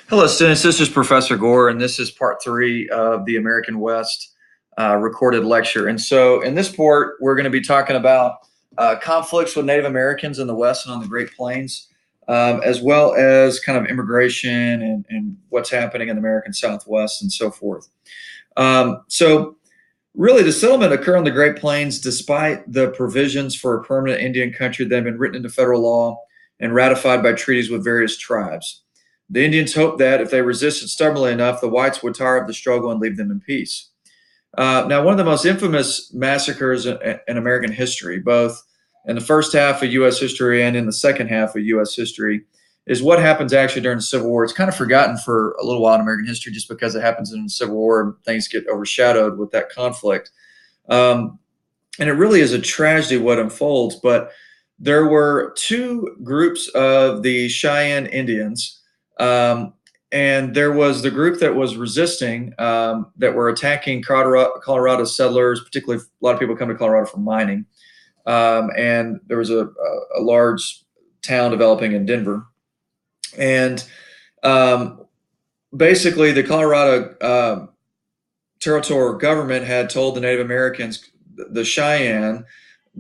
Hello, students. This is Professor Gore, and this is part three of the American West recorded lecture. And so, in this part, we're going to be talking about conflicts with Native Americans in the West and on the Great Plains, as well as kind of immigration and what's happening in the American Southwest and so forth. Really, the settlement occurred on the Great Plains despite the provisions for a permanent Indian country that had been written into federal law and ratified by treaties with various tribes. The Indians hoped that if they resisted stubbornly enough, the whites would tire of the struggle and leave them in peace. Now, one of the most infamous massacres in American history, both in the first half of U.S. history and in the second half of U.S. history, is what happens actually during the Civil War. It's kind of forgotten for a little while in American history just because it happens in the Civil War and things get overshadowed with that conflict. And it really is a tragedy what unfolds, but there were two groups of the Cheyenne Indians. And there was the group that was resisting, that were attacking Colorado settlers, particularly a lot of people come to Colorado for mining. And there was a large town developing in Denver. And basically, the Colorado territorial government had told the Native Americans, the Cheyenne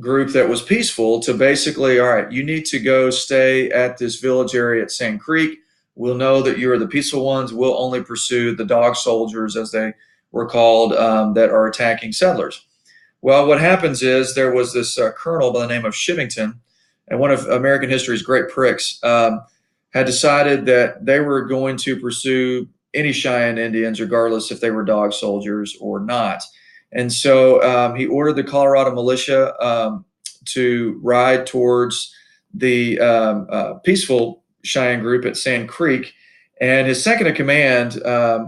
group that was peaceful, to basically, all right, you need to go stay at this village area at Sand Creek. We'll know that you are the peaceful ones. We'll only pursue the dog soldiers, as they were called, that are attacking settlers. Well, what happens is there was this colonel by the name of Chivington, and one of American history's great pricks, had decided that they were going to pursue any Cheyenne Indians, regardless if they were dog soldiers or not. And so he ordered the Colorado militia to ride towards the peaceful Cheyenne group at Sand Creek, and his second in command,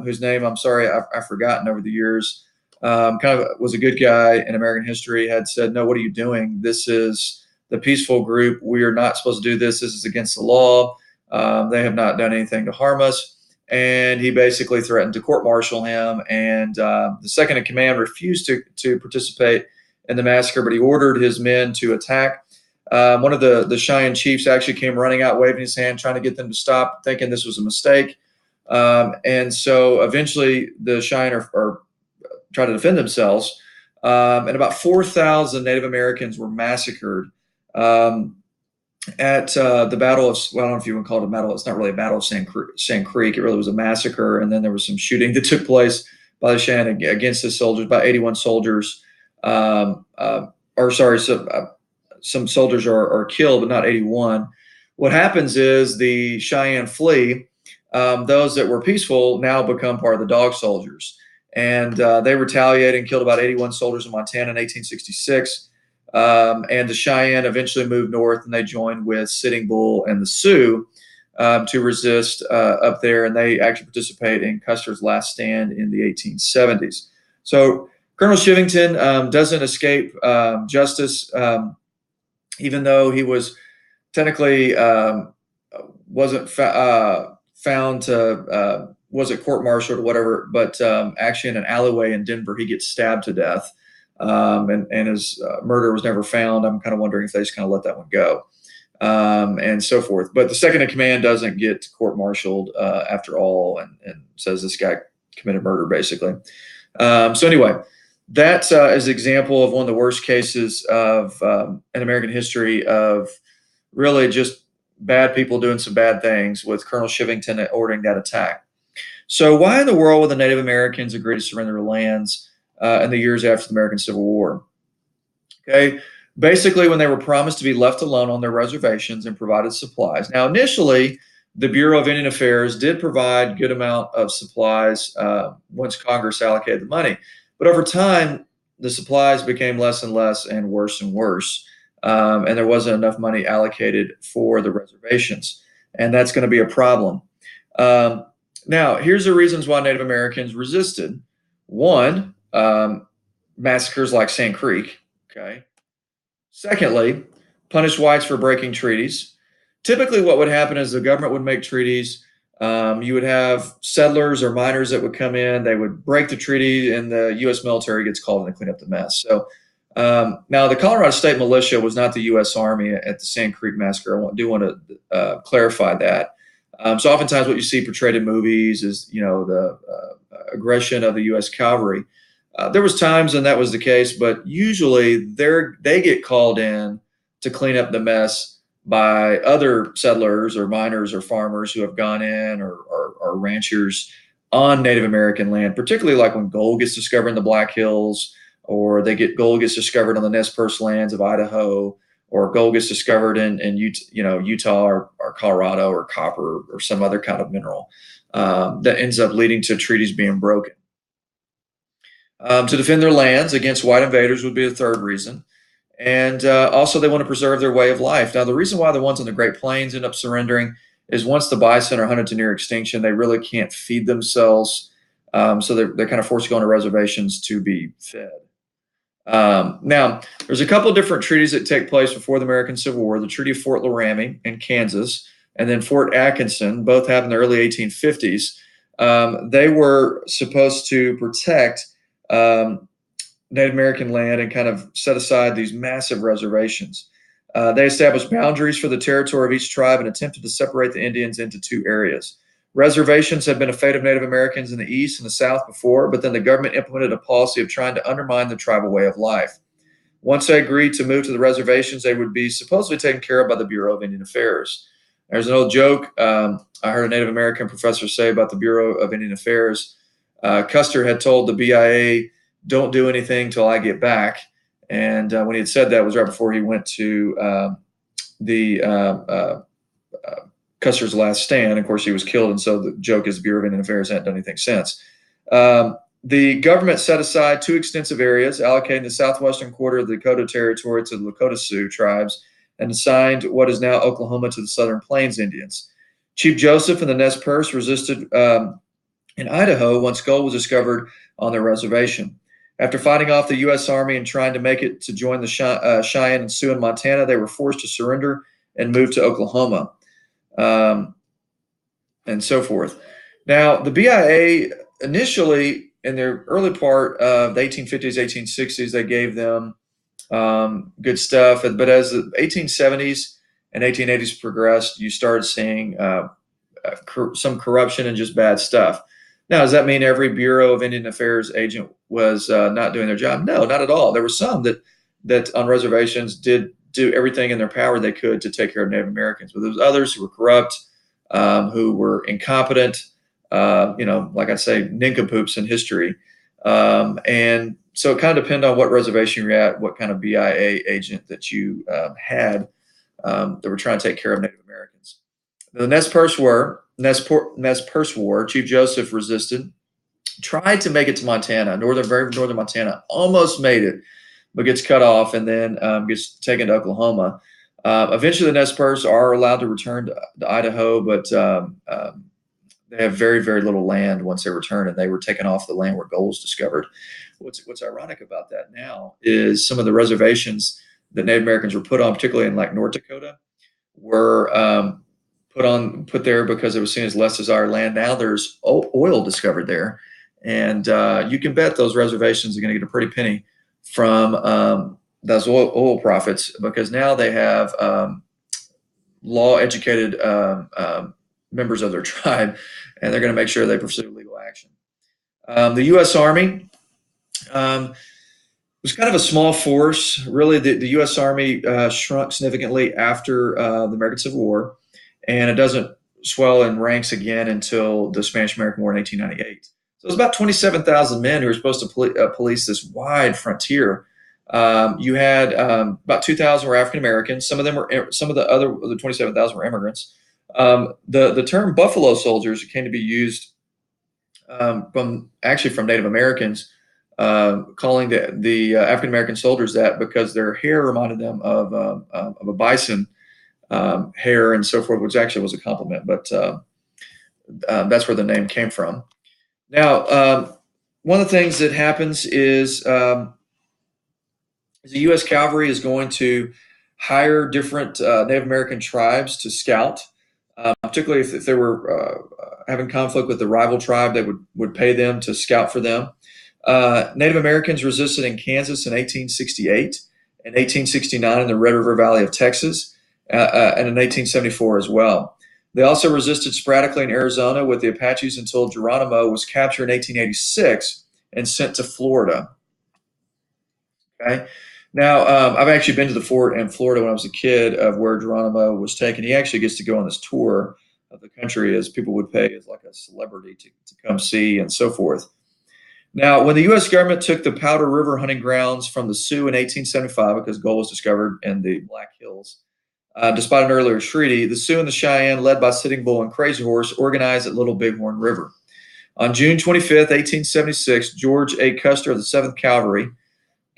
whose name I'm sorry I've forgotten over the years, kind of was a good guy in American history, had said, "No, what are you doing? This is the peaceful group. We are not supposed to do this. This is against the law. They have not done anything to harm us." And he basically threatened to court-martial him. And the second in command refused to participate in the massacre, but he ordered his men to attack. One of the Cheyenne chiefs actually came running out, waving his hand, trying to get them to stop, thinking this was a mistake. And so eventually the Cheyenne are trying to defend themselves. And about 4,000 Native Americans were massacred at the Battle of, well, I don't know if you want to call it a battle. It's not really a battle of Sand Creek. It really was a massacre. And then there was some shooting that took place by the Cheyenne against the soldiers. About 81 soldiers, some soldiers are killed, but not 81. What happens is the Cheyenne flee. Those that were peaceful now become part of the dog soldiers. And they retaliated and killed about 81 soldiers in Montana in 1866. And the Cheyenne eventually moved north, and they joined with Sitting Bull and the Sioux to resist up there. And they actually participate in Custer's last stand in the 1870s. So Colonel Chivington doesn't escape justice, even though he was technically wasn't found to wasn't court-martialed or whatever, but actually in an alleyway in Denver, he gets stabbed to death, and his murder was never found. I'm kind of wondering if they just kind of let that one go, and so forth. But the second in command doesn't get court-martialed after all, and says this guy committed murder, basically. So anyway, that is an example of one of the worst cases of in American history of really just bad people doing some bad things, with Colonel Chivington ordering that attack. So why in the world would the Native Americans agree to surrender their lands in the years after the American Civil War? Okay, basically when they were promised to be left alone on their reservations and provided supplies. Now, initially, the Bureau of Indian Affairs did provide good amount of supplies once Congress allocated the money. But over time, the supplies became less and less and worse, and there wasn't enough money allocated for the reservations. And that's going to be a problem. Now, here's the reasons why Native Americans resisted. One, massacres like Sand Creek. Okay. Secondly, punish whites for breaking treaties. Typically, what would happen is the government would make treaties. You would have settlers or miners that would come in. They would break the treaty, and the U.S. military gets called in to clean up the mess. So now, the Colorado State Militia was not the U.S. Army at the Sand Creek Massacre. I do want to clarify that. So oftentimes what you see portrayed in movies is, the aggression of the U.S. cavalry. There was times when that was the case, but usually they get called in to clean up the mess by other settlers or miners or farmers who have gone in, or ranchers on Native American land, particularly like when gold gets discovered in the Black Hills, or gold gets discovered on the Nez Perce lands of Idaho, or gold gets discovered in Utah or Colorado, or copper or some other kind of mineral that ends up leading to treaties being broken. To defend their lands against white invaders would be a third reason. And also, they want to preserve their way of life. Now, the reason why the ones on the Great Plains end up surrendering is once the bison are hunted to near extinction, they really can't feed themselves. So they're kind of forced to go on reservations to be fed. Now, there's a couple of different treaties that take place before the American Civil War. The Treaty of Fort Laramie in Kansas, and then Fort Atkinson, both happened in the early 1850s. They were supposed to protect Native American land and kind of set aside these massive reservations. They established boundaries for the territory of each tribe and attempted to separate the Indians into two areas. Reservations had been a fate of Native Americans in the East and the South before, but then the government implemented a policy of trying to undermine the tribal way of life. Once they agreed to move to the reservations, they would be supposedly taken care of by the Bureau of Indian Affairs. There's an old joke I heard a Native American professor say about the Bureau of Indian Affairs. Custer had told the BIA, "Don't do anything till I get back." And when he had said that, it was right before he went to Custer's last stand. Of course, he was killed, and so the joke is the Bureau of Indian Affairs hasn't done anything since. The government set aside two extensive areas, allocating the southwestern quarter of the Dakota Territory to the Lakota Sioux tribes, and assigned what is now Oklahoma to the Southern Plains Indians. Chief Joseph and the Nez Perce resisted in Idaho once gold was discovered on their reservation. After fighting off the U.S. Army and trying to make it to join the Cheyenne and Sioux in Montana, they were forced to surrender and move to Oklahoma, and so forth. Now, the BIA initially, in their early part of the 1850s, 1860s, they gave them good stuff. But as the 1870s and 1880s progressed, you started seeing some corruption and just bad stuff. Now, does that mean every Bureau of Indian Affairs agent was not doing their job? No, not at all. There were some that on reservations did do everything in their power they could to take care of Native Americans, but there was others who were corrupt, who were incompetent, like I say, nincompoops in history. And so it kind of depended on what reservation you're at, what kind of BIA agent that you had that were trying to take care of Native Americans. The Nez Perce War, Chief Joseph resisted, tried to make it to Montana, very northern Montana, almost made it, but gets cut off and then gets taken to Oklahoma. Eventually, the Nez Perce are allowed to return to Idaho, but they have very, very little land once they return, and they were taken off the land where gold was discovered. What's ironic about that now is some of the reservations that Native Americans were put on, particularly in like North Dakota, were put there because it was seen as less desired land. Now there's oil discovered there, and you can bet those reservations are going to get a pretty penny from those oil profits, because now they have law-educated members of their tribe, and they're going to make sure they pursue legal action. The U.S. Army was kind of a small force. Really, the U.S. Army shrunk significantly after the American Civil War, and it doesn't swell in ranks again until the Spanish-American War in 1898. So it was about 27,000 men who were supposed to police this wide frontier. You had about 2,000 were African Americans. Some of the 27,000 were immigrants. The term Buffalo Soldiers came to be used from Native Americans, calling the African American soldiers that because their hair reminded them of a bison hair and so forth, which actually was a compliment, but that's where the name came from. Now, one of the things that happens is the U.S. Cavalry is going to hire different Native American tribes to scout, particularly if they were having conflict with the rival tribe. They would pay them to scout for them. Native Americans resisted in Kansas in 1868, and 1869 in the Red River Valley of Texas, and in 1874 as well. They also resisted sporadically in Arizona with the Apaches until Geronimo was captured in 1886 and sent to Florida. Okay. Now, I've actually been to the fort in Florida when I was a kid of where Geronimo was taken. He actually gets to go on this tour of the country as people would pay as like a celebrity to come see and so forth. Now, when the U.S. government took the Powder River hunting grounds from the Sioux in 1875, because gold was discovered in the Black Hills, despite an earlier treaty, the Sioux and the Cheyenne, led by Sitting Bull and Crazy Horse, organized at Little Bighorn River. On June 25th, 1876, George A. Custer of the 7th Cavalry,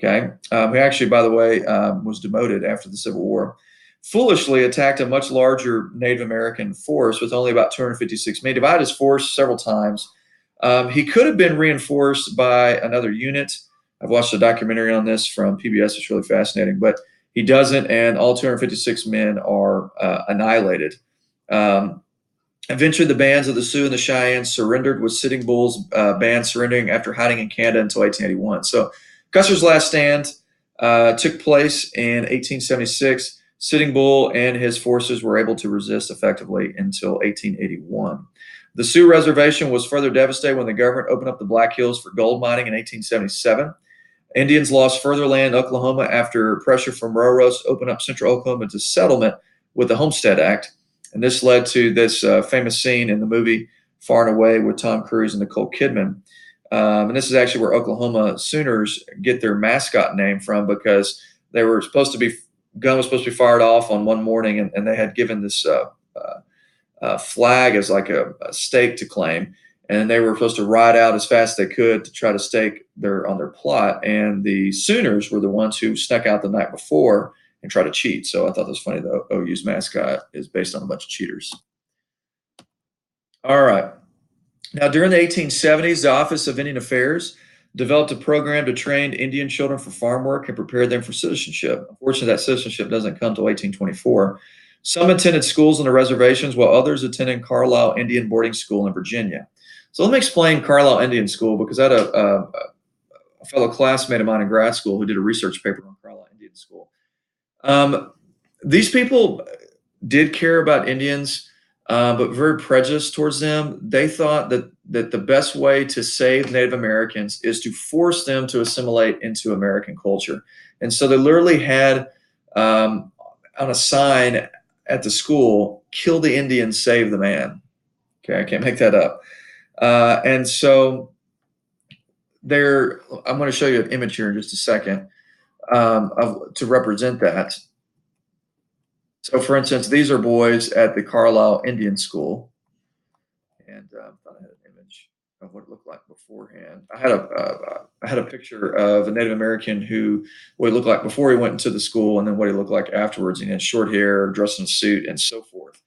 okay, who actually, by the way, was demoted after the Civil War, foolishly attacked a much larger Native American force with only about 256 men. He divided his force several times. He could have been reinforced by another unit. I've watched a documentary on this from PBS. It's really fascinating, but he doesn't, and all 256 men are annihilated. Eventually, the bands of the Sioux and the Cheyenne surrendered, with Sitting Bull's band surrendering after hiding in Canada until 1881. So Custer's last stand took place in 1876. Sitting Bull and his forces were able to resist effectively until 1881. The Sioux Reservation was further devastated when the government opened up the Black Hills for gold mining in 1877. Indians lost further land in Oklahoma after pressure from railroads to open up central Oklahoma to settlement with the Homestead Act. And this led to this famous scene in the movie Far and Away with Tom Cruise and Nicole Kidman. And this is actually where Oklahoma Sooners get their mascot name from, because they were supposed to be, gun was supposed to be fired off on one morning, and they had given this flag as like a stake to claim, and they were supposed to ride out as fast as they could to try to stake on their plot. And the Sooners were the ones who snuck out the night before and tried to cheat. So I thought it was funny that OU's mascot is based on a bunch of cheaters. All right. Now, during the 1870s, the Office of Indian Affairs developed a program to train Indian children for farm work and prepare them for citizenship. Unfortunately, that citizenship doesn't come until 1824. Some attended schools on the reservations, while others attended Carlisle Indian Boarding School in Virginia. So let me explain Carlisle Indian School, because I had a fellow classmate of mine in grad school who did a research paper on Carlisle Indian School. These people did care about Indians, but very prejudiced towards them. They thought that the best way to save Native Americans is to force them to assimilate into American culture. And so they literally had on a sign at the school, "Kill the Indian, save the man." Okay, I can't make that up. And so I'm going to show you an image here in just a second to represent that. So, for instance, these are boys at the Carlisle Indian School, and I thought I had an image of what it looked like beforehand. I had a picture of a Native American what he looked like before he went into the school, and then what he looked like afterwards. He had short hair, dressed in a suit, and so forth.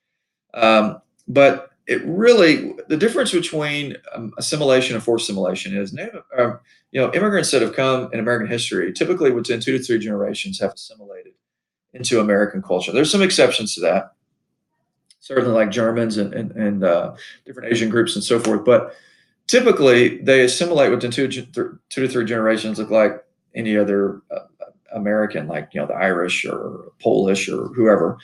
But the difference between assimilation and forced assimilation is immigrants that have come in American history typically within 2 to 3 generations have assimilated into American culture. There's some exceptions to that, certainly like Germans and different Asian groups and so forth. But typically, they assimilate within 2 to 3 generations, like any other American, like the Irish or Polish or whoever.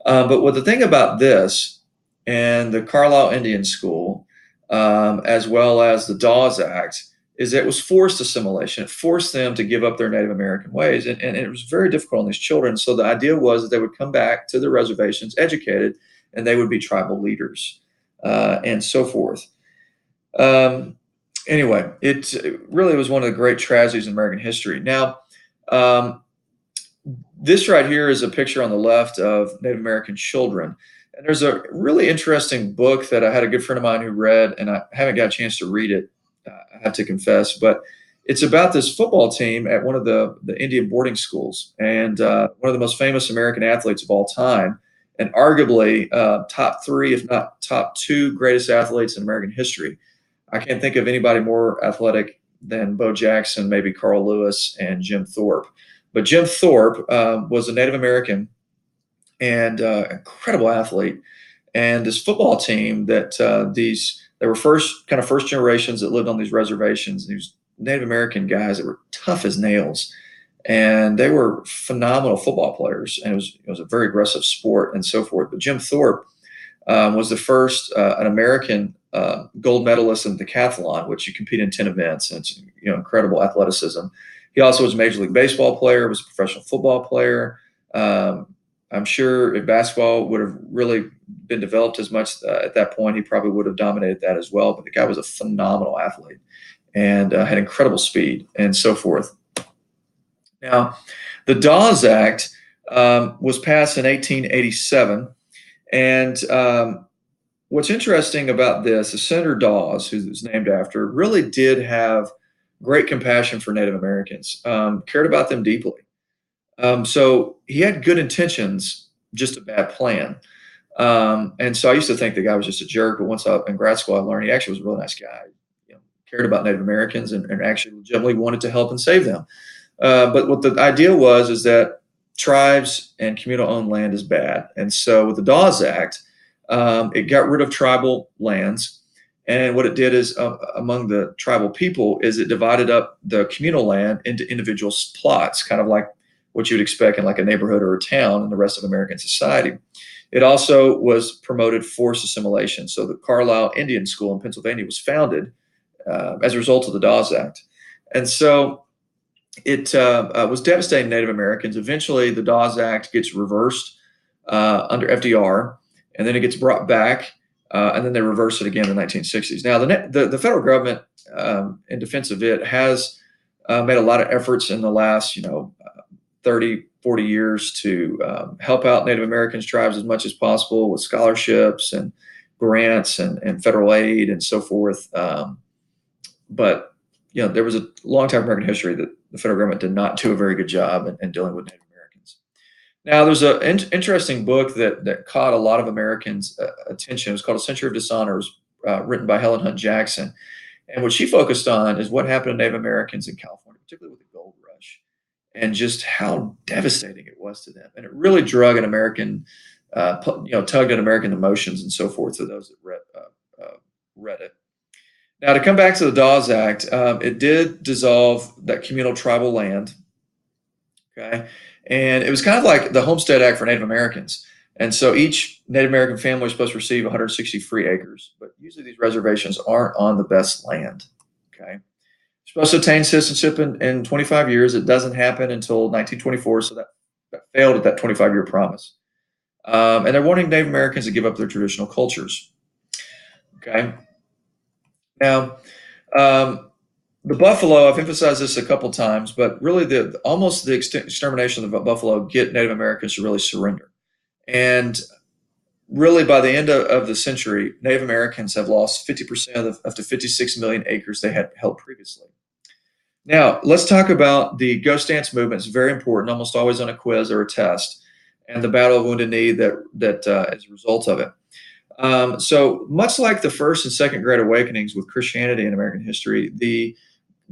But what the thing about this and the Carlisle Indian School, as well as the Dawes Act, is that it was forced assimilation. It forced them to give up their Native American ways. And it was very difficult on these children. So the idea was that they would come back to their reservations educated, and they would be tribal leaders and so forth. Anyway, it really was one of the great tragedies in American history. Now, this right here is a picture on the left of Native American children. And there's a really interesting book that I had a good friend of mine who read, and I haven't got a chance to read it, I have to confess, but it's about this football team at one of the Indian boarding schools, and one of the most famous American athletes of all time, and arguably top 3, if not top 2 greatest athletes in American history. I can't think of anybody more athletic than Bo Jackson, maybe Carl Lewis, and Jim Thorpe. But Jim Thorpe was a Native American and incredible athlete. And this football team that they were first generations that lived on these reservations. These Native American guys that were tough as nails, and they were phenomenal football players. And it was a very aggressive sport and so forth. But Jim Thorpe was the first an American gold medalist in the decathlon, which you compete in 10 events, and it's incredible athleticism. He also was a Major League Baseball player, was a professional football player. I'm sure if basketball would have really been developed as much at that point, he probably would have dominated that as well. But the guy was a phenomenal athlete and had incredible speed and so forth. Now, the Dawes Act was passed in 1887. And what's interesting about this is Senator Dawes, who's named after, really did have great compassion for Native Americans, cared about them deeply. So he had good intentions, just a bad plan. And so I used to think the guy was just a jerk, but once in grad school I learned he actually was a really nice guy. Cared about Native Americans and actually legitimately wanted to help and save them. But what the idea was is that tribes and communal-owned land is bad. And so with the Dawes Act, it got rid of tribal lands. And what it did is, among the tribal people, is it divided up the communal land into individual plots, kind of like what you'd expect in like a neighborhood or a town in the rest of American society. It also was promoted forced assimilation. So the Carlisle Indian School in Pennsylvania was founded as a result of the Dawes Act. And so it was devastating Native Americans. Eventually, the Dawes Act gets reversed under FDR, and then it gets brought back, and then they reverse it again in the 1960s. Now, the federal government, in defense of it, has made a lot of efforts in the last, 30, 40 years to help out Native Americans, tribes as much as possible with scholarships and grants and federal aid and so forth. But there was a long time in American history that the federal government did not do a very good job in dealing with Native Americans. Now, there's an interesting book that caught a lot of Americans' attention. It was called A Century of Dishonor. It was written by Helen Hunt Jackson. And what she focused on is what happened to Native Americans in California, particularly with the gold rush, and just how devastating it was to them. And it really drug an American, tugged at American emotions and so forth to those that read it. Now, to come back to the Dawes Act, it did dissolve that communal tribal land, okay? And it was kind of like the Homestead Act for Native Americans. And so each Native American family was supposed to receive 160 free acres, but usually these reservations aren't on the best land, okay? You're supposed to obtain citizenship in 25 years. It doesn't happen until 1924, so that failed at that 25-year promise. And they're wanting Native Americans to give up their traditional cultures, okay? Now, the buffalo, I've emphasized this a couple times, but really almost the extermination of the buffalo get Native Americans to really surrender. And really by the end of the century, Native Americans have lost 50% of up to 56 million acres they had held previously. Now, let's talk about the Ghost Dance movement. It's very important, almost always on a quiz or a test, and the Battle of Wounded Knee that is a result of it. So much like the first and second Great Awakenings with Christianity in American history, the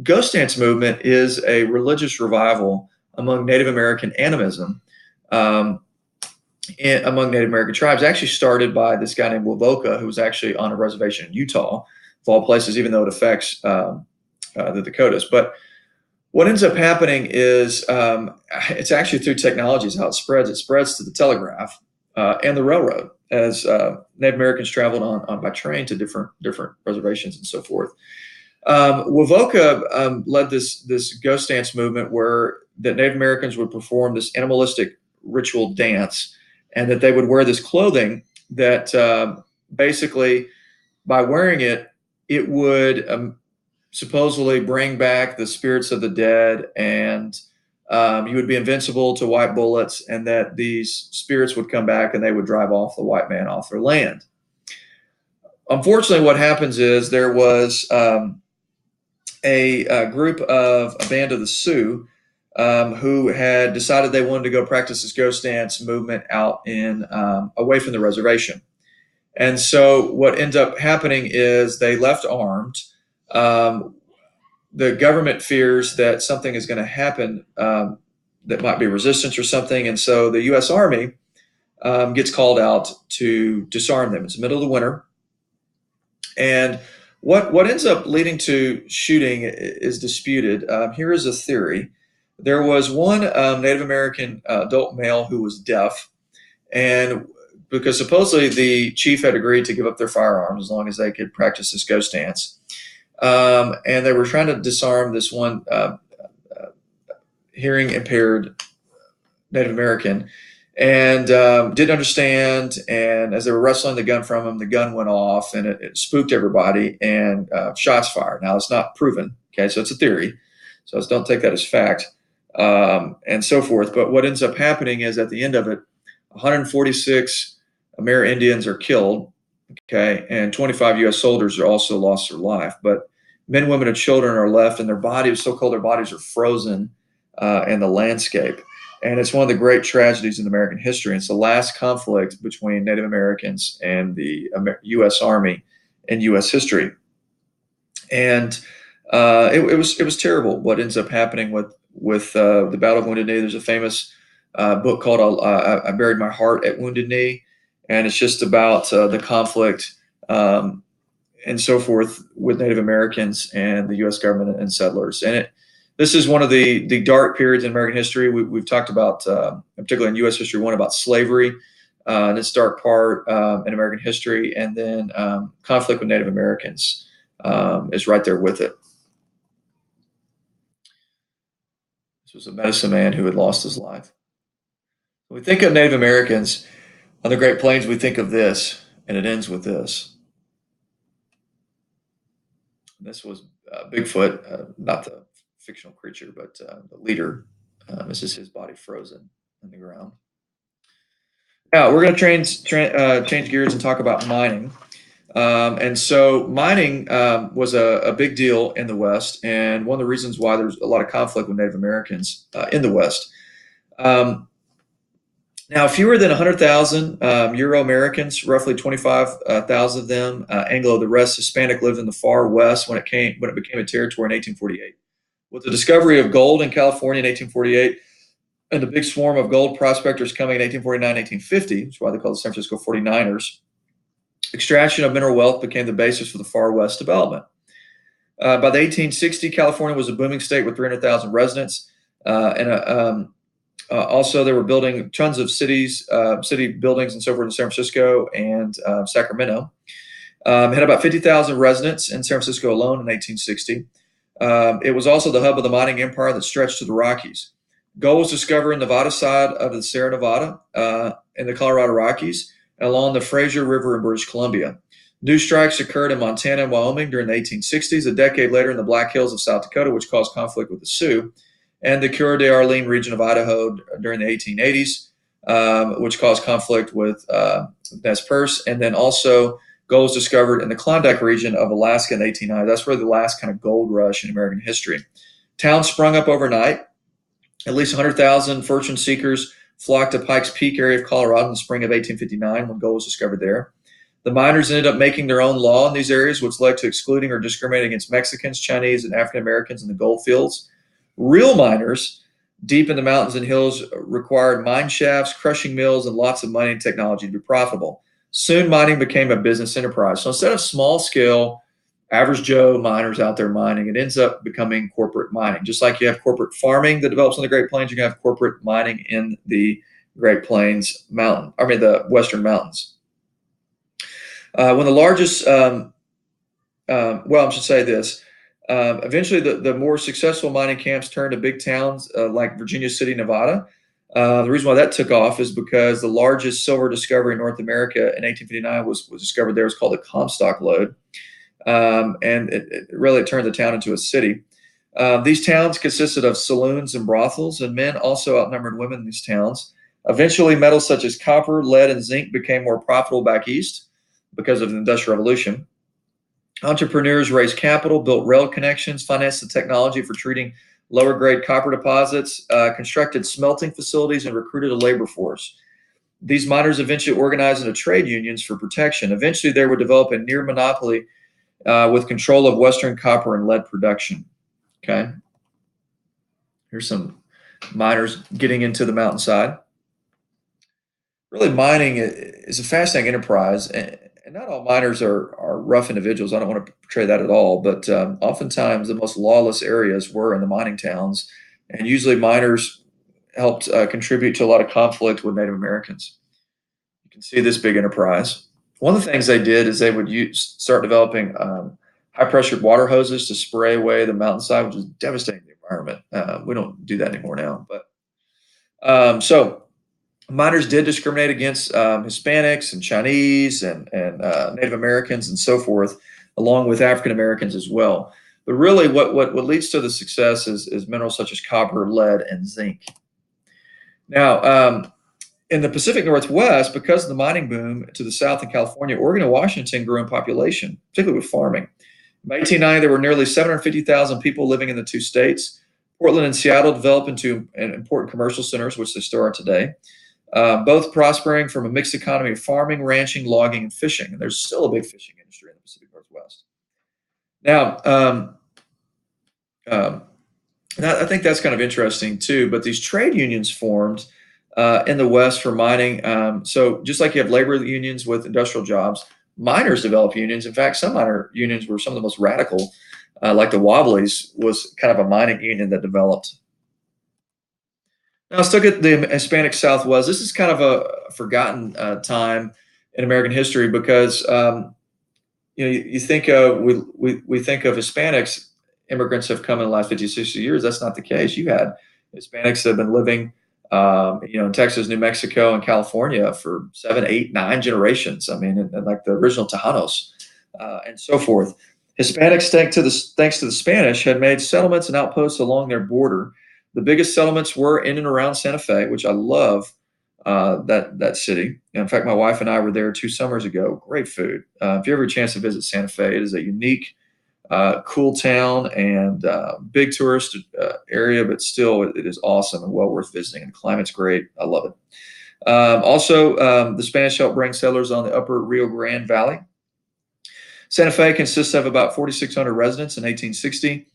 Ghost Dance movement is a religious revival among Native American animism, among Native American tribes. Actually started by this guy named Wovoka, who was actually on a reservation in Utah, of all places, even though it affects the Dakotas. But what ends up happening is it's actually through technologies how it spreads. It spreads to the telegraph and the railroad, as Native Americans traveled on by train to different reservations and so forth. Wovoka led this ghost dance movement where that Native Americans would perform this animalistic ritual dance, and that they would wear this clothing that basically, by wearing it, it would supposedly bring back the spirits of the dead, and you would be invincible to white bullets, and that these spirits would come back and they would drive off the white man off their land. Unfortunately, what happens is there was a band of the Sioux who had decided they wanted to go practice this ghost dance movement out in away from the reservation. And so what ends up happening is they left armed. The government fears that something is going to happen that might be resistance or something. And so the U.S. Army gets called out to disarm them. It's the middle of the winter. And what ends up leading to shooting is disputed. Here is a theory. There was one Native American adult male who was deaf, and because supposedly the chief had agreed to give up their firearms as long as they could practice this ghost dance. And they were trying to disarm this one hearing impaired Native American, and didn't understand. And as they were wrestling the gun from him, the gun went off, and it spooked everybody, and shots fired. Now, it's not proven, okay, so it's a theory, so don't take that as fact, and so forth. But what ends up happening is at the end of it, 146 Amerindians are killed, okay, and 25 U.S. soldiers are also lost their life. But men, women, and children are left, and their bodies, so-called their bodies, are frozen in the landscape. And it's one of the great tragedies in American history. It's the last conflict between Native Americans and the U.S. Army in U.S. history. And it was terrible what ends up happening with the Battle of Wounded Knee. There's a famous book called I Buried My Heart at Wounded Knee, and it's just about the conflict and so forth with Native Americans and the U.S. government and settlers. And this is one of the dark periods in American history. We've talked about, particularly in U.S. history, one about slavery, and its dark part in American history, and then conflict with Native Americans is right there with it. This was a medicine man who had lost his life. When we think of Native Americans on the Great Plains, we think of this, and it ends with this. This was Bigfoot, not the fictional creature, but the leader. This is his body frozen in the ground. Now we're going to change gears and talk about mining. And so mining was a big deal in the West, and one of the reasons why there's a lot of conflict with Native Americans in the West. Now, fewer than 100,000 Euro-Americans, roughly 25,000 of them, Anglo, the rest Hispanic, lived in the far West when it became a territory in 1848. With the discovery of gold in California in 1848, and the big swarm of gold prospectors coming in 1849, 1850, which is why they call the San Francisco 49ers, extraction of mineral wealth became the basis for the far West development. By the 1860s, California was a booming state with 300,000 residents, also they were building tons of city buildings and so forth in San Francisco and Sacramento. Had about 50,000 residents in San Francisco alone in 1860. It was also the hub of the mining empire that stretched to the Rockies. Gold was discovered in Nevada side of the Sierra Nevada in the Colorado Rockies, along the Fraser River in British Columbia. New strikes occurred in Montana and Wyoming during the 1860s, a decade later in the Black Hills of South Dakota, which caused conflict with the Sioux, and the Coeur d'Alene region of Idaho during the 1880s, which caused conflict with Nez Perce. And then also gold was discovered in the Klondike region of Alaska in the 1890s. That's really the last kind of gold rush in American history. Towns sprung up overnight. At least 100,000 fortune seekers flocked to Pikes Peak area of Colorado in the spring of 1859 when gold was discovered there. The miners ended up making their own law in these areas, which led to excluding or discriminating against Mexicans, Chinese, and African Americans in the gold fields. Real miners deep in the mountains and hills required mine shafts, crushing mills, and lots of money and technology to be profitable. Soon mining became a business enterprise. So instead of small scale, average Joe miners out there mining, it ends up becoming corporate mining. Just like you have corporate farming that develops on the Great Plains, you can have corporate mining in the Great Plains the Western Mountains. When the largest, I should say this, eventually the more successful mining camps turned to big towns like Virginia City, Nevada. The reason why that took off is because the largest silver discovery in North America in 1859 was discovered there. It was called the Comstock Lode. And it really turned the town into a city. These towns consisted of saloons and brothels, and men also outnumbered women in these towns. Eventually, metals such as copper, lead, and zinc became more profitable back east because of the Industrial Revolution. Entrepreneurs raised capital, built rail connections, financed the technology for treating lower-grade copper deposits, constructed smelting facilities, and recruited a labor force. These miners eventually organized into trade unions for protection. Eventually, they would develop a near monopoly with control of Western copper and lead production. Okay. Here's some miners getting into the mountainside. Really, mining is a fascinating enterprise, and not all miners are rough individuals. I don't want to portray that at all, but oftentimes the most lawless areas were in the mining towns, and usually miners helped contribute to a lot of conflict with Native Americans. can see this big enterprise. One of the things they did is they would start developing high pressure water hoses to spray away the mountainside, which is devastating the environment. We don't do that anymore now. But so miners did discriminate against Hispanics and Chinese and Native Americans and so forth, along with African Americans as well. But really, what leads to the success is minerals such as copper, lead, and zinc. Now, in the Pacific Northwest, because of the mining boom to the south in California, Oregon and Washington grew in population, particularly with farming. By 1890, there were nearly 750,000 people living in the two states. Portland and Seattle developed into important commercial centers, which they still are today, both prospering from a mixed economy of farming, ranching, logging, and fishing. And there's still a big fishing industry in the Pacific Northwest. Now, I think that's kind of interesting too, but these trade unions formed in the West for mining. So just like you have labor unions with industrial jobs, miners develop unions. In fact, some miner unions were some of the most radical, like the Wobblies was kind of a mining union that developed. Now let's look at the Hispanic Southwest. This is kind of a forgotten time in American history because you think we think of Hispanics, immigrants have come in the last 50, 60 years. That's not the case. You had Hispanics that have been living in Texas, New Mexico, and California for 7, 8, 9 generations. I mean, and like the original Tejanos and so forth. Hispanics, thanks to the Spanish, had made settlements and outposts along their border. The biggest settlements were in and around Santa Fe, which I love that city. In fact, my wife and I were there 2 summers ago. Great food. If you ever have a chance to visit Santa Fe, it is a unique, cool town and big tourist area, but still it is awesome and well worth visiting. And the climate's great. I love it. Also, the Spanish helped bring settlers on the upper Rio Grande Valley. Santa Fe consists of about 4,600 residents in 1860.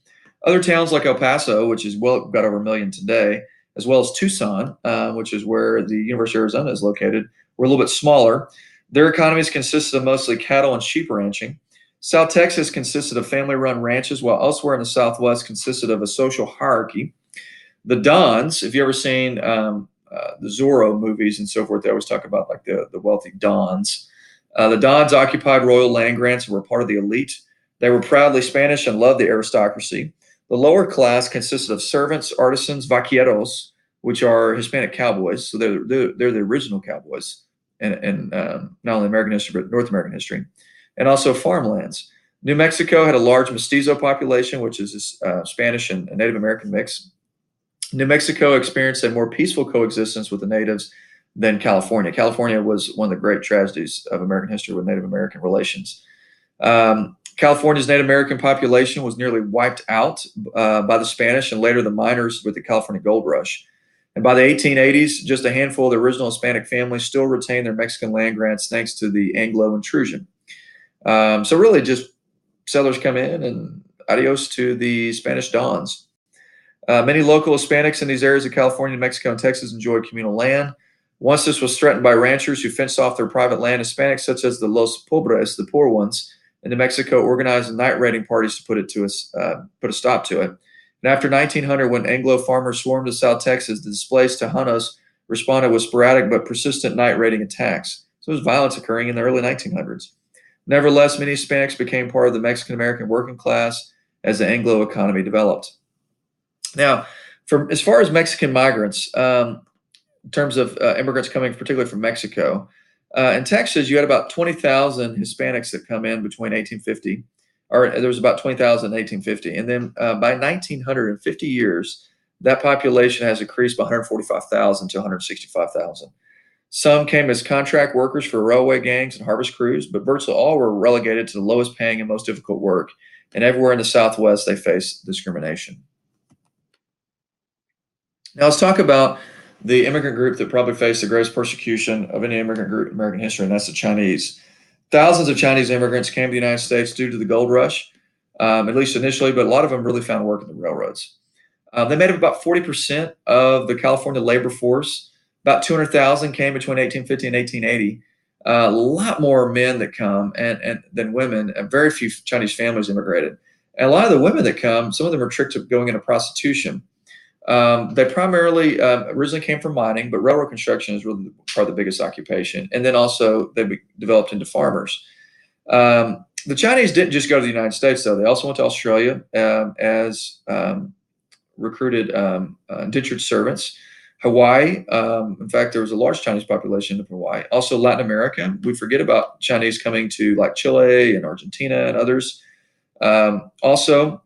Other towns like El Paso, which is got over 1 million today, as well as Tucson, which is where the University of Arizona is located, were a little bit smaller. Their economies consisted of mostly cattle and sheep ranching. South Texas consisted of family-run ranches, while elsewhere in the Southwest consisted of a social hierarchy. The Dons, if you've ever seen the Zorro movies and so forth, they always talk about like the wealthy Dons. The Dons occupied royal land grants and were part of the elite. They were proudly Spanish and loved the aristocracy. The lower class consisted of servants, artisans, vaqueros, which are Hispanic cowboys. So they're the original cowboys in not only American history, but North American history. And also farmlands. New Mexico had a large mestizo population, which is a Spanish and Native American mix. New Mexico experienced a more peaceful coexistence with the natives than California. California was one of the great tragedies of American history with Native American relations. California's Native American population was nearly wiped out by the Spanish and later the miners with the California Gold Rush. And by the 1880s, just a handful of the original Hispanic families still retained their Mexican land grants thanks to the Anglo intrusion. So really just settlers come in and adios to the Spanish Dons. Many local Hispanics in these areas of California, Mexico, and Texas enjoyed communal land. Once this was threatened by ranchers who fenced off their private land, Hispanics such as the Los Pobres, the poor ones, in New Mexico organized night raiding parties to put a stop to it. And after 1900, when Anglo farmers swarmed to South Texas, the displaced Tejanos responded with sporadic but persistent night raiding attacks. So there was violence occurring in the early 1900s. Nevertheless, many Hispanics became part of the Mexican-American working class as the Anglo economy developed. Now, as far as Mexican migrants, in terms of immigrants coming particularly from Mexico, in Texas, you had about 20,000 Hispanics that come in between 1850, or there was about 20,000 in 1850. And then by 1900, in 50 years, that population has increased by 145,000 to 165,000. Some came as contract workers for railway gangs and harvest crews, but virtually all were relegated to the lowest paying and most difficult work. And everywhere in the Southwest, they faced discrimination. Now let's talk about the immigrant group that probably faced the greatest persecution of any immigrant group in American history, and that's the Chinese. Thousands of Chinese immigrants came to the United States due to the gold rush, at least initially, but a lot of them really found work in the railroads. They made up about 40% of the California labor force. About 200,000 came between 1850 and 1880. A lot more men that come and than women, and very few Chinese families immigrated. And a lot of the women that come, some of them are tricked to going into prostitution. They primarily originally came from mining, but railroad construction is really probably the biggest occupation. And then also they developed into farmers. The Chinese didn't just go to the United States, though. They also went to Australia as recruited indentured servants. Hawaii, in fact, there was a large Chinese population in Hawaii. Also, Latin America. We forget about Chinese coming to like Chile and Argentina and others. Also,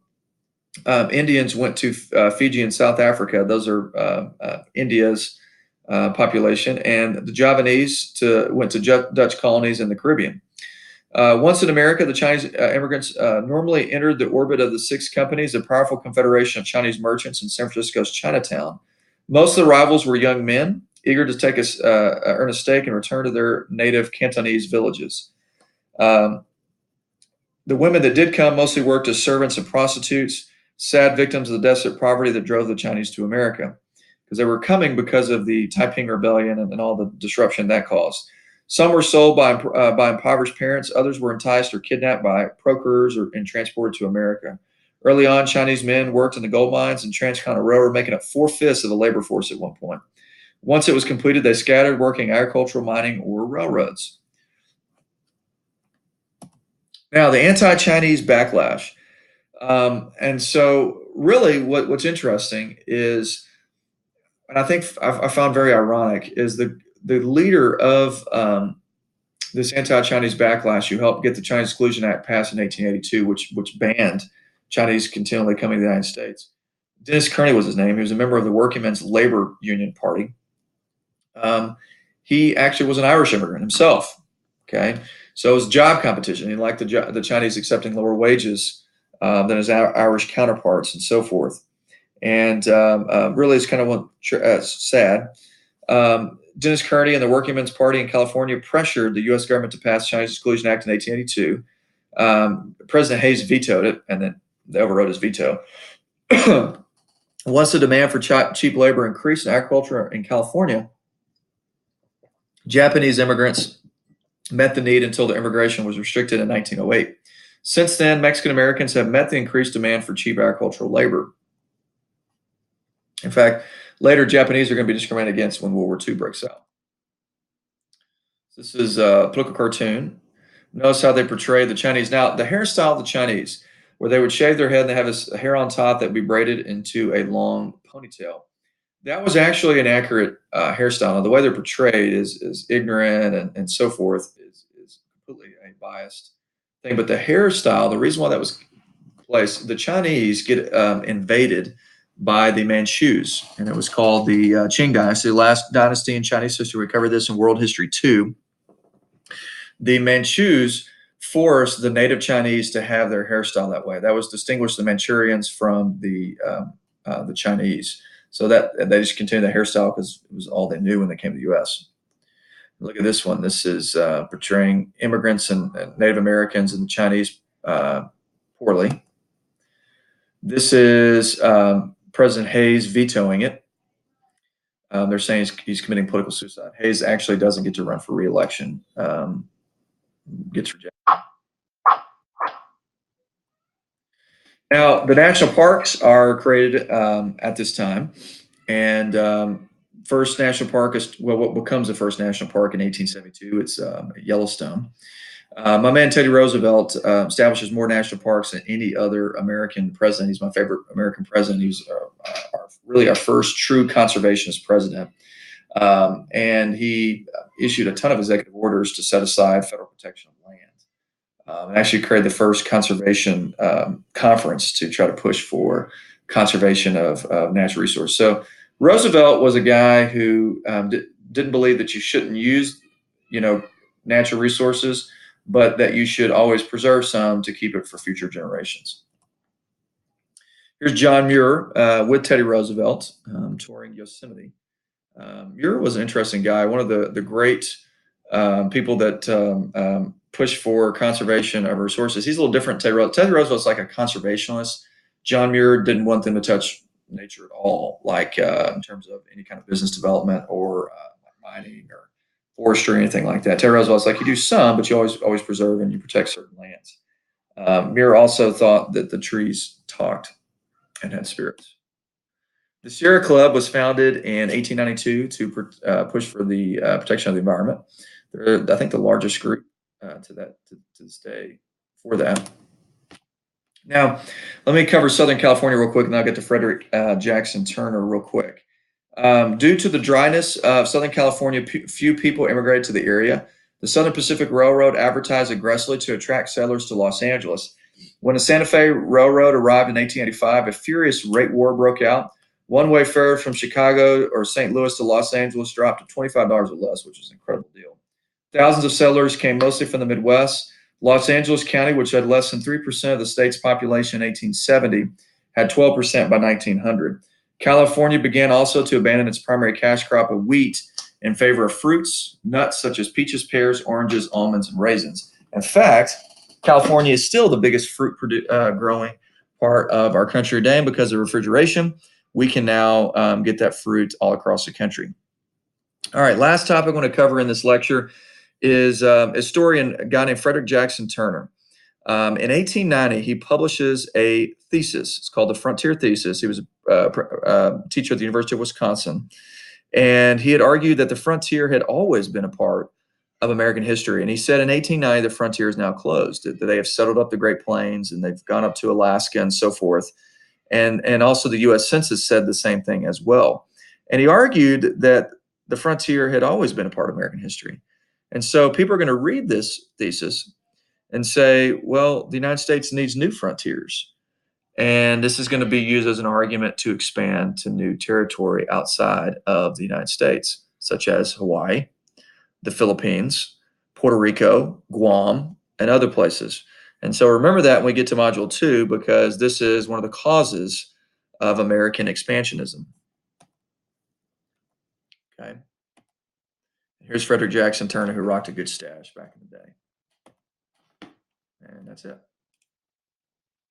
Indians went to Fiji and South Africa. Those are India's population, and the Javanese went to Dutch colonies in the Caribbean. Once in America, the Chinese immigrants normally entered the orbit of the six companies, a powerful confederation of Chinese merchants in San Francisco's Chinatown. Most of the arrivals were young men, eager to earn a stake and return to their native Cantonese villages. The women that did come mostly worked as servants and prostitutes, sad victims of the desperate poverty that drove the Chinese to America, because they were coming because of the Taiping Rebellion and all the disruption that caused. Some were sold by impoverished parents. Others were enticed or kidnapped by procurers and transported to America. Early on, Chinese men worked in the gold mines and Transcontinental Railroad, making up 4/5 of the labor force at one point. Once it was completed, they scattered, working agricultural, mining, or railroads. Now, the anti-Chinese backlash. And so really what's interesting is, and I think I found very ironic, is the leader of this anti-Chinese backlash who helped get the Chinese Exclusion Act passed in 1882, which banned Chinese continually coming to the United States. Dennis Kearney was his name. He was a member of the Working Men's Labor Union Party. He actually was an Irish immigrant himself. Okay, so it was job competition. He liked the Chinese accepting lower wages than his Irish counterparts and so forth. And really, it's kind of sad. Dennis Kearney and the Working Men's Party in California pressured the U.S. government to pass the Chinese Exclusion Act in 1882. President Hayes vetoed it, and then they overrode his veto. Once the demand for cheap labor increased in agriculture in California, Japanese immigrants met the need until the immigration was restricted in 1908. Since then, Mexican Americans have met the increased demand for cheap agricultural labor. In fact, later Japanese are going to be discriminated against when World War II breaks out. This is a political cartoon. Notice how they portray the Chinese. Now, the hairstyle of the Chinese, where they would shave their head and they have this hair on top that would be braided into a long ponytail. That was actually an accurate hairstyle. Now, the way they're portrayed is ignorant and so forth is completely a biased thing. But the hairstyle, the reason why that was placed, the Chinese get invaded by the Manchus, and it was called the Qing Dynasty, the last dynasty in Chinese history. We covered this in World History 2. The Manchus forced the native Chinese to have their hairstyle that way. That was distinguished the Manchurians from the Chinese. So that they just continued the hairstyle because it was all they knew when they came to the U.S. Look at this one. This is portraying immigrants and Native Americans and the Chinese poorly. This is President Hayes vetoing it. They're saying he's committing political suicide. Hayes actually doesn't get to run for re-election. Gets rejected. Now, the national parks are created at this time, and first national park is what becomes the first national park in 1872. It's Yellowstone. My man Teddy Roosevelt establishes more national parks than any other American president. He's my favorite American president. He's really our first true conservationist president. And he issued a ton of executive orders to set aside federal protection of land. And actually created the first conservation conference to try to push for conservation of natural resources. So Roosevelt was a guy who didn't believe that you shouldn't use, natural resources, but that you should always preserve some to keep it for future generations. Here's John Muir with Teddy Roosevelt touring Yosemite. Muir was an interesting guy, one of the great people that push for conservation of resources. He's a little different. Teddy Roosevelt's like a conservationist. John Muir didn't want them to touch nature at all, like in terms of any kind of business development or mining or forestry or anything like that. Teddy Roosevelt's like, you do some, but you always preserve and you protect certain lands. Muir also thought that the trees talked and had spirits. The Sierra Club was founded in 1892 to push for the protection of the environment. They're, I think, the largest group to this day for that. Now, let me cover Southern California real quick, and then I'll get to Frederick Jackson Turner real quick. Due to the dryness of Southern California, few people immigrated to the area. The Southern Pacific Railroad advertised aggressively to attract settlers to Los Angeles. When the Santa Fe Railroad arrived in 1885, a furious rate war broke out. One-way fare from Chicago or St. Louis to Los Angeles dropped to $25 or less, which is an incredible deal. Thousands of settlers came mostly from the Midwest. Los Angeles County, which had less than 3% of the state's population in 1870, had 12% by 1900. California began also to abandon its primary cash crop of wheat in favor of fruits, nuts such as peaches, pears, oranges, almonds, and raisins. In fact, California is still the biggest fruit growing part of our country today. And because of refrigeration, we can now get that fruit all across the country. All right, last topic I want to cover in this lecture is a historian, a guy named Frederick Jackson Turner. In 1890, he publishes a thesis. It's called the Frontier Thesis. He was a teacher at the University of Wisconsin, and he had argued that the frontier had always been a part of American history. And he said in 1890, the frontier is now closed, that they have settled up the Great Plains and they've gone up to Alaska and so forth. And also the U.S. Census said the same thing as well. And he argued that the frontier had always been a part of American history. And so people are going to read this thesis and say, well, the United States needs new frontiers. And this is going to be used as an argument to expand to new territory outside of the United States, such as Hawaii, the Philippines, Puerto Rico, Guam, and other places. And so remember that when we get to Module 2, because this is one of the causes of American expansionism. Okay. Here's Frederick Jackson Turner, who rocked a good stash back in the day. And that's it.